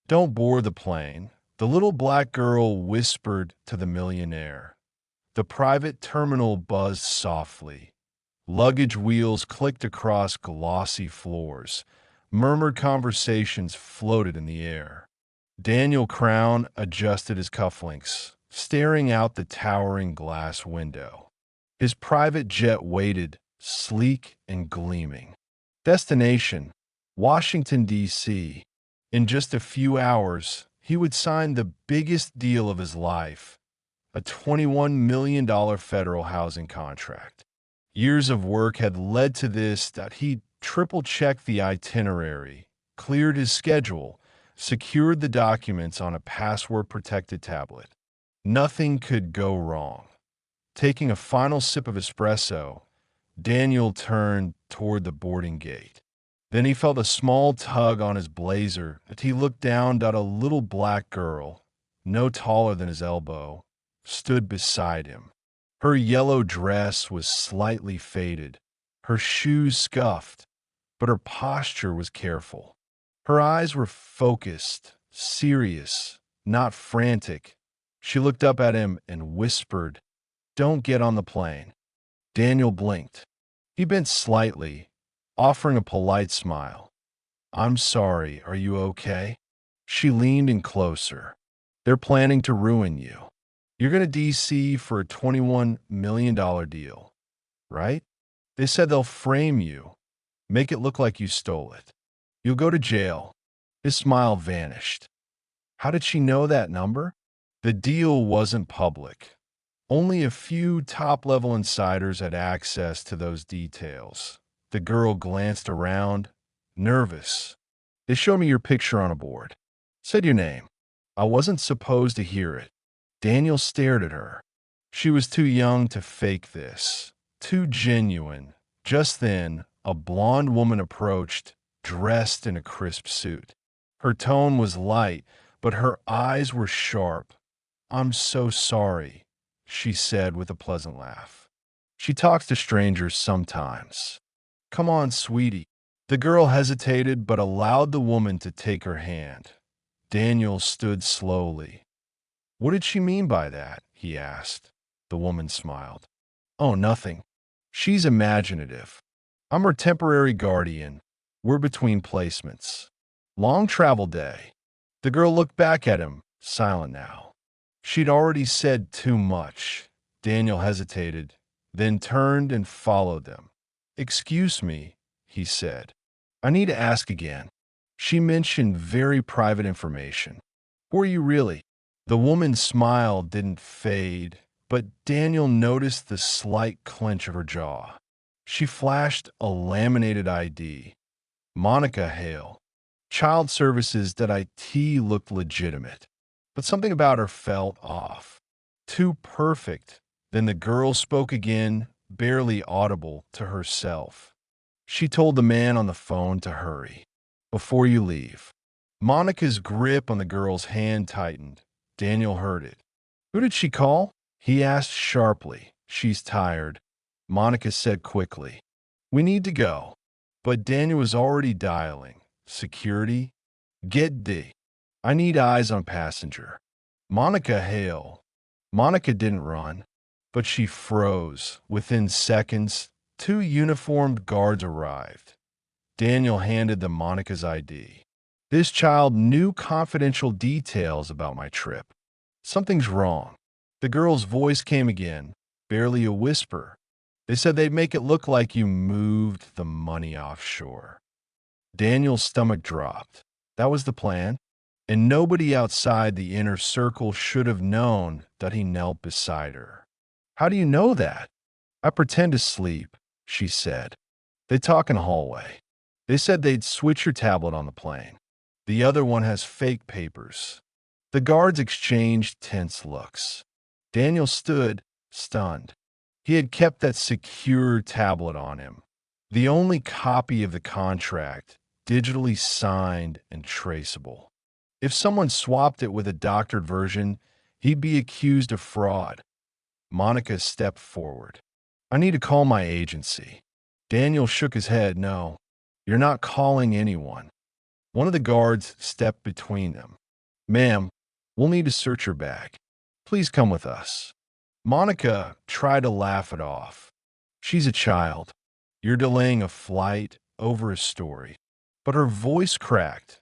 Don't board the plane, the little black girl whispered to the millionaire. The private terminal buzzed softly. Luggage wheels clicked across glossy floors. Murmured conversations floated in the air. Daniel Crown adjusted his cufflinks, staring out the towering glass window. His private jet waited, sleek and gleaming. Destination, Washington, D.C. In just a few hours, he would sign the biggest deal of his life, a $21 million federal housing contract. Years of work had led to this that he triple-checked the itinerary, cleared his schedule, secured the documents on a password-protected tablet. Nothing could go wrong. Taking a final sip of espresso, Daniel turned toward the boarding gate. Then he felt a small tug on his blazer as he looked down at a little black girl, no taller than his elbow, stood beside him. Her yellow dress was slightly faded, her shoes scuffed, but her posture was careful. Her eyes were focused, serious, not frantic. She looked up at him and whispered, "Don't get on the plane." Daniel blinked. He bent slightly, offering a polite smile. "I'm sorry, are you okay?" She leaned in closer. "They're planning to ruin you. You're going to D.C. for a $21 million deal, right? They said they'll frame you, make it look like you stole it. You'll go to jail." His smile vanished. How did she know that number? The deal wasn't public. Only a few top-level insiders had access to those details. The girl glanced around, nervous. "They showed me your picture on a board. Said your name. I wasn't supposed to hear it." Daniel stared at her. She was too young to fake this, too genuine. Just then, a blonde woman approached, dressed in a crisp suit. Her tone was light, but her eyes were sharp. "I'm so sorry," she said with a pleasant laugh. "She talks to strangers sometimes. Come on, sweetie." The girl hesitated but allowed the woman to take her hand. Daniel stood slowly. "What did she mean by that?" he asked. The woman smiled. "Oh, nothing. She's imaginative. I'm her temporary guardian. We're between placements. Long travel day." The girl looked back at him, silent now. She'd already said too much. Daniel hesitated, then turned and followed them. "Excuse me," he said. "I need to ask again. She mentioned very private information. Who are you really?" The woman's smile didn't fade, but Daniel noticed the slight clench of her jaw. She flashed a laminated ID. Monica Hale. Child Services that IT looked legitimate, but something about her felt off. Too perfect. Then the girl spoke again, barely audible to herself. She told the man on the phone to hurry. "Before you leave." Monica's grip on the girl's hand tightened. Daniel heard it. "Who did she call?" he asked sharply. "She's tired," Monica said quickly. "We need to go." But Daniel was already dialing. "Security? Get D. I need eyes on passenger." Monica Hale. Monica didn't run, but she froze. Within seconds, two uniformed guards arrived. Daniel handed them Monica's ID. "This child knew confidential details about my trip. Something's wrong." The girl's voice came again, barely a whisper. "They said they'd make it look like you moved the money offshore." Daniel's stomach dropped. That was the plan, and nobody outside the inner circle should have known that he knelt beside her. "How do you know that?" "I pretend to sleep," she said. "They talk in the hallway. They said they'd switch your tablet on the plane. The other one has fake papers." The guards exchanged tense looks. Daniel stood, stunned. He had kept that secure tablet on him, the only copy of the contract, digitally signed and traceable. If someone swapped it with a doctored version, he'd be accused of fraud. Monica stepped forward. "I need to call my agency." Daniel shook his head. "No, you're not calling anyone. One of the guards stepped between them. Ma'am, we'll need to search your bag. Please come with us. Monica tried to laugh it off. She's a child. You're delaying a flight over a story. But her voice cracked.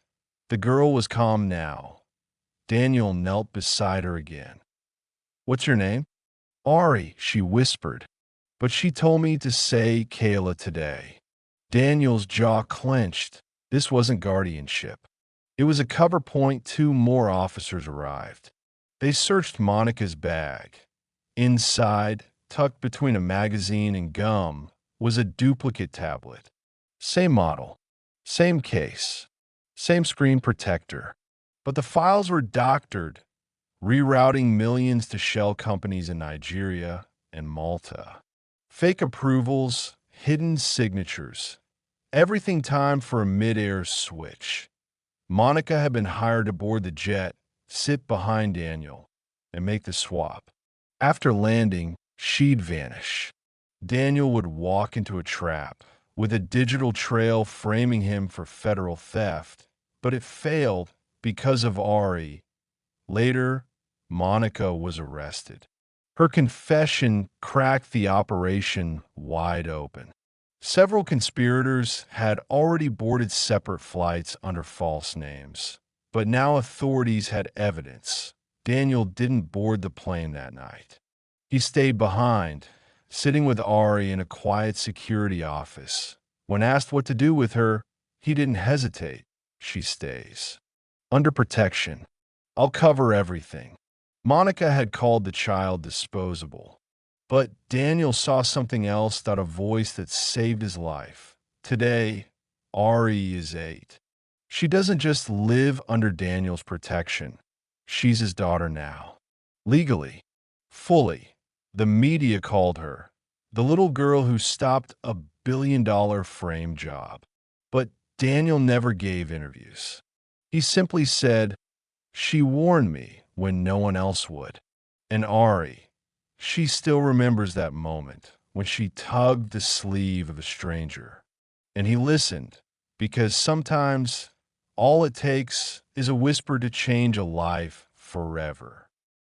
The girl was calm now. Daniel knelt beside her again. What's your name? Ari, she whispered. But she told me to say Kayla today. Daniel's jaw clenched. This wasn't guardianship. It was a cover point. Two more officers arrived. They searched Monica's bag. Inside, tucked between a magazine and gum, was a duplicate tablet. Same model, same case, same screen protector. But the files were doctored, rerouting millions to shell companies in Nigeria and Malta. Fake approvals, hidden signatures. Everything timed for a mid-air switch. Monica had been hired to board the jet, sit behind Daniel, and make the swap. After landing, she'd vanish. Daniel would walk into a trap, with a digital trail framing him for federal theft, but it failed because of Ari. Later, Monica was arrested. Her confession cracked the operation wide open. Several conspirators had already boarded separate flights under false names, but now authorities had evidence. Daniel didn't board the plane that night. He stayed behind, sitting with Ari in a quiet security office. When asked what to do with her, he didn't hesitate. She stays. Under protection. I'll cover everything. Monica had called the child disposable. But Daniel saw something else, a voice that saved his life. Today, Ari is 8. She doesn't just live under Daniel's protection. She's his daughter now. Legally. Fully. The media called her the little girl who stopped a billion-dollar frame job. But Daniel never gave interviews. He simply said, "She warned me when no one else would." And Ari, she still remembers that moment when she tugged the sleeve of a stranger. And he listened, because sometimes all it takes is a whisper to change a life forever.